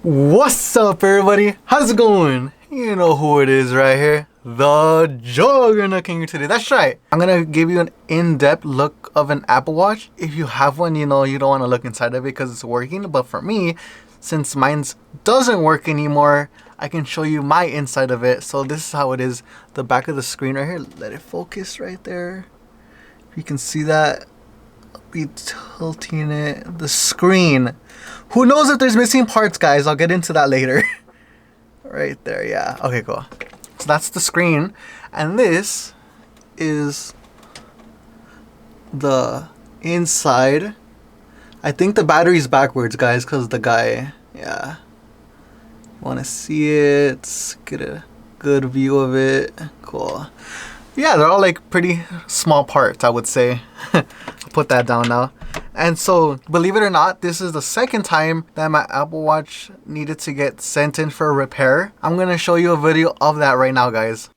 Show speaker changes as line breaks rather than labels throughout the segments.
What's up, everybody? How's it going? You know who it is right here. The Juggernaut King today. That's right. I'm gonna give you an in-depth look of an Apple Watch. If you have one, you know you don't want to look inside of it because it's working. But for me, since mine doesn't work anymore, I can show you my inside of it. So this is how it is. The back of the screen right here. Let it focus right there. If you can see that. Be tilting it. The screen. Who knows if there's missing parts, guys? I'll get into that later. Right there, yeah. Okay, cool. So that's the screen. And this is the inside. I think the battery's backwards, guys, because the guy, yeah. Want to see it? Get a good view of it. Cool. Yeah, they're all like pretty small parts, I would say. I'll put that down now. And so, believe it or not, this is the second time that my Apple Watch needed to get sent in for repair. I'm going to show you a video of that right now, guys.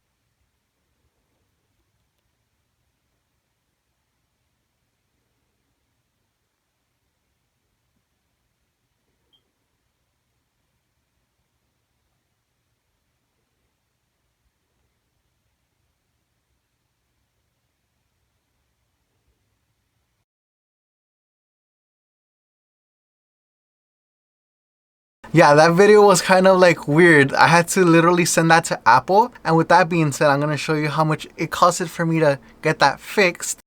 Yeah, that video was kind of like weird. I had to literally send that to Apple. And with that being said, I'm going to show you how much it costed for me to get that fixed.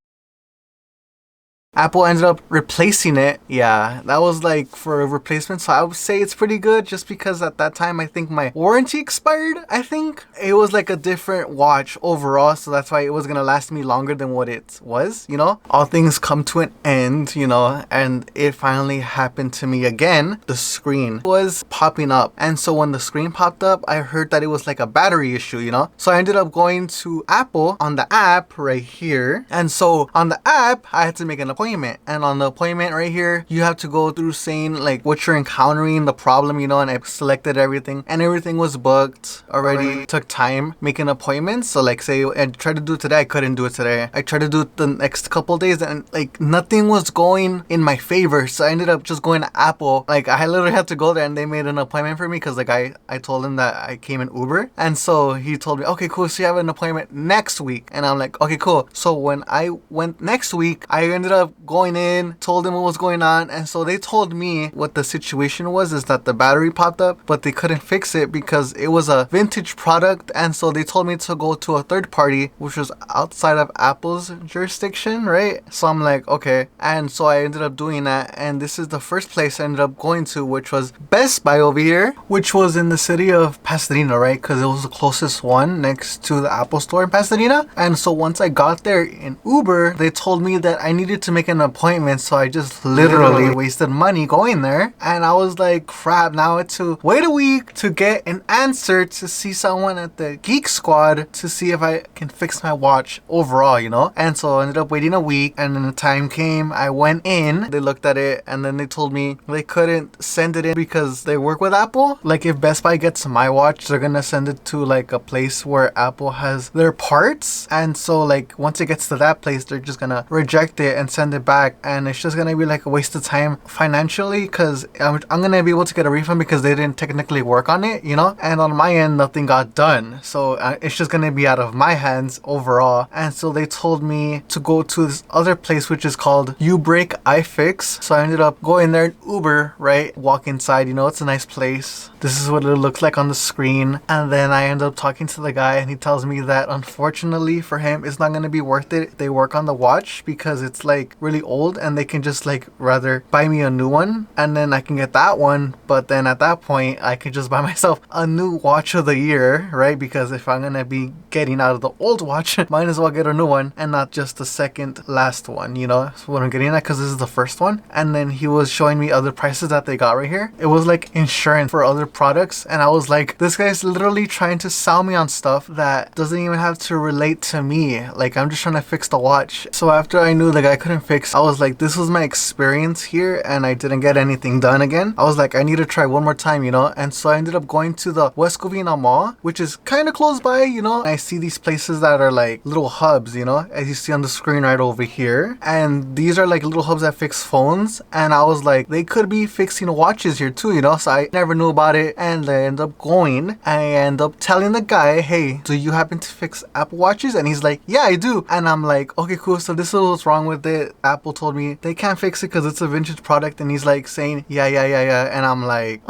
Apple ended up replacing it. Yeah, that was like for a replacement. So I would say it's pretty good just because at that time, I think my warranty expired. I think it was like a different watch overall. So that's why it was going to last me longer than what it was, you know. All things come to an end, you know, and it finally happened to me again. The screen was popping up. And so when the screen popped up, I heard that it was like a battery issue, you know. So I ended up going to Apple on the app right here. And so on the app, I had to make an appointment. And on the appointment right here, you have to go through saying like what you're encountering, the problem, you know, and I selected everything and everything was booked already. It took time making appointments. So like say I tried to do it today, I couldn't do it today. I tried to do it the next couple of days and like nothing was going in my favor. So I ended up just going to Apple. Like I literally had to go there and they made an appointment for me because like I told him that I came in Uber. And so he told me, okay, cool. So you have an appointment next week. And I'm like, okay, cool. So when I went next week, I ended up going in, told them what was going on, and so they told me what the situation was is that the battery popped up, but they couldn't fix it because it was a vintage product, and so they told me to go to a third party, which was outside of Apple's jurisdiction, right? So I'm like, okay, and so I ended up doing that, and this is the first place I ended up going to, which was Best Buy over here, which was in the city of Pasadena, right? Because it was the closest one next to the Apple store in Pasadena. And so once I got there in Uber, they told me that I needed to make an appointment, so I just literally wasted money going there. And I was like, crap, now I had to wait a week to get an answer to see someone at the Geek Squad to see if I can fix my watch overall, you know. And so I ended up waiting a week, and then the time came, I went in, they looked at it, and then they told me they couldn't send it in because they work with Apple. Like if Best Buy gets my watch, they're gonna send it to like a place where Apple has their parts, and so like once it gets to that place, they're just gonna reject it and send it back, and it's just gonna be like a waste of time financially because I'm gonna be able to get a refund because they didn't technically work on it, you know. And on my end, nothing got done, so it's just gonna be out of my hands overall. And so they told me to go to this other place which is called You Break I Fix. So I ended up going there in Uber, right? Walk inside, you know, it's a nice place. This is what it looks like on the screen. And then I end up talking to the guy, and he tells me that unfortunately for him, it's not gonna be worth it. They work on the watch because it's like really old, and they can just like rather buy me a new one, and then I can get that one. But then at that point, I could just buy myself a new watch of the year, right? Because if I'm gonna be getting out of the old watch, might as well get a new one and not just the second last one, you know. That's what I'm getting at, because this is the first one. And then he was showing me other prices that they got right here. It was like insurance for other products, and I was like, this guy's literally trying to sell me on stuff that doesn't even have to relate to me. Like I'm just trying to fix the watch. So after I knew the guy couldn't fix. I was like, this was my experience here and I didn't get anything done again. I was like, I need to try one more time, you know? And so I ended up going to the West Covina Mall, which is kind of close by, you know? I see these places that are like little hubs, you know, as you see on the screen right over here. And these are like little hubs that fix phones. And I was like, they could be fixing watches here too, you know? So I never knew about it. And I end up going. I end up telling the guy, hey, do you happen to fix Apple Watches? And he's like, yeah, I do. And I'm like, okay, cool. So this is what's wrong with it. Apple told me they can't fix it because it's a vintage product. And he's like saying, yeah. And I'm like,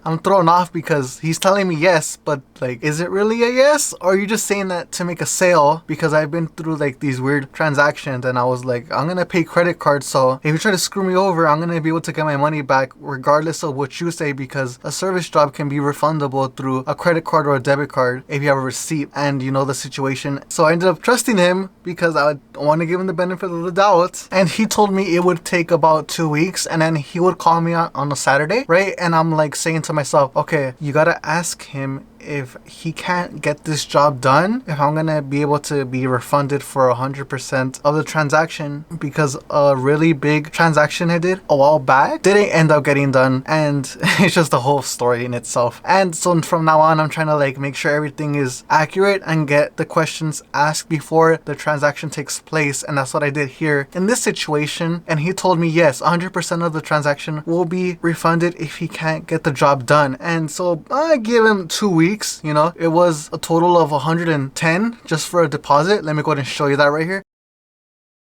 I'm thrown off because he's telling me yes, but like, is it really a yes? Or are you just saying that to make a sale? Because I've been through like these weird transactions and I was like, I'm gonna pay credit card. So if you try to screw me over, I'm gonna be able to get my money back regardless of what you say, because a service job can be refundable through a credit card or a debit card if you have a receipt and you know the situation. So I ended up trusting him because I want to give him the benefit of the doubt. And he told me it would take about 2 weeks and then he would call me on a Saturday, right? And I'm like saying to myself, okay, you gotta ask him if he can't get this job done, if I'm gonna be able to be refunded for 100% of the transaction, because a really big transaction I did a while back didn't end up getting done, and it's just a whole story in itself. And so from now on, I'm trying to like make sure everything is accurate and get the questions asked before the transaction takes place, and that's what I did here in this situation. And he told me yes, 100% of the transaction will be refunded if he can't get the job done. And so I give him 2 weeks. You know, it was a total of 110 just for a deposit. Let me go ahead and show you that right here,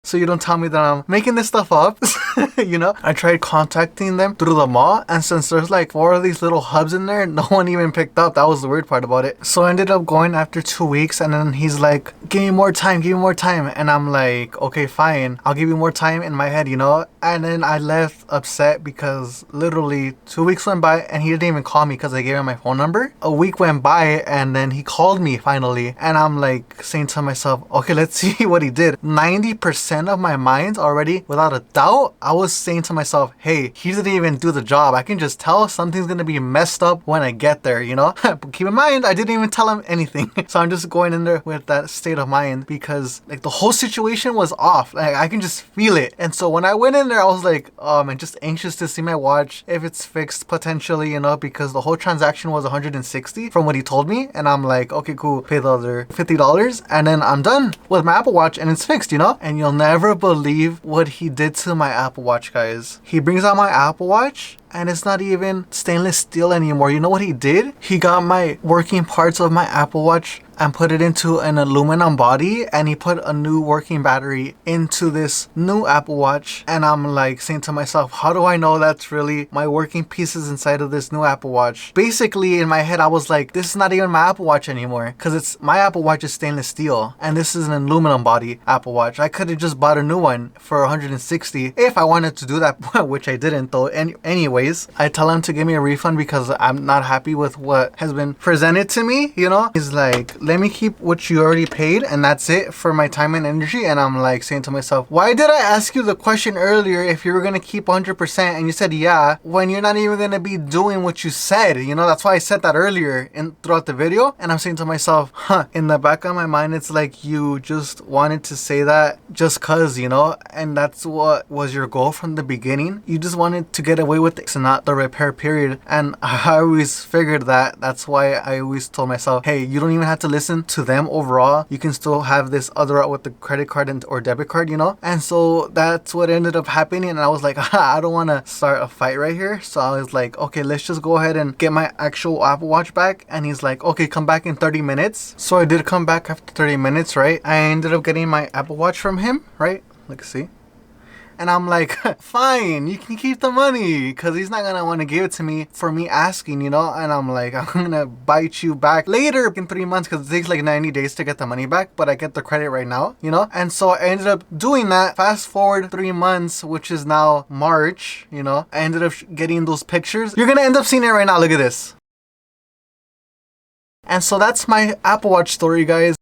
so you don't tell me that I'm making this stuff up. You know, I tried contacting them through the mall, and since there's like 4 of these little hubs in there, no one even picked up. That was the weird part about it. So I ended up going after 2 weeks, and then he's like, give me more time, and I'm like, okay, fine, I'll give you more time in my head, you know. And then I left upset because literally 2 weeks went by and he didn't even call me because I gave him my phone number. A week went by and then he called me finally, and I'm like saying to myself, okay, let's see what he did. 90% of my mind already, without a doubt, I was saying to myself, hey, he didn't even do the job. I can just tell something's gonna be messed up when I get there, you know. But keep in mind, I didn't even tell him anything. So I'm just going in there with that state of mind because like the whole situation was off. Like I can just feel it. And so when I went in there, I was like, oh man, just anxious to see my watch, if it's fixed potentially, you know, because the whole transaction was 160 from what he told me. And I'm like, okay, cool, pay the other $50 and then I'm done with my Apple Watch and it's fixed, you know. And you'll never believe what he did to my Apple Watch, guys. He brings out my Apple Watch and it's not even stainless steel anymore. You know what he did? He got my working parts of my Apple Watch and put it into an aluminum body, and he put a new working battery into this new Apple Watch. And I'm like saying to myself, how do I know that's really my working pieces inside of this new Apple Watch? Basically in my head I was like, this is not even my Apple Watch anymore, because it's my Apple Watch is stainless steel and this is an aluminum body Apple Watch. I could have just bought a new one for 160 if I wanted to do that, which I didn't though. Anyways, I tell him to give me a refund because I'm not happy with what has been presented to me, you know. He's like, let me keep what you already paid and that's it for my time and energy. And I'm like saying to myself, why did I ask you the question earlier if you were gonna keep 100% and you said yeah, when you're not even gonna be doing what you said, you know? That's why I said that earlier throughout the video. And I'm saying to myself, in the back of my mind, it's like you just wanted to say that just cause, you know, and that's what was your goal from the beginning. You just wanted to get away with it and not the repair period. And I always figured that. That's why I always told myself, hey, you don't even have to listen to them overall. You can still have this other route with the credit card or debit card, you know. And so that's what ended up happening. And I was like, I don't want to start a fight right here. So I was like, okay, let's just go ahead and get my actual Apple Watch back. And he's like, okay, come back in 30 minutes. So I did come back after 30 minutes, right? I ended up getting my Apple Watch from him, right? Let's see. And I'm like, fine, you can keep the money, because he's not gonna want to give it to me for me asking, you know. And I'm like, I'm gonna bite you back later in 3 months, because it takes like 90 days to get the money back, but I get the credit right now, you know. And so I ended up doing that. Fast forward 3 months, which is now March, you know. I ended up getting those pictures. You're gonna end up seeing it right now. Look at this. And so that's my Apple Watch story, guys.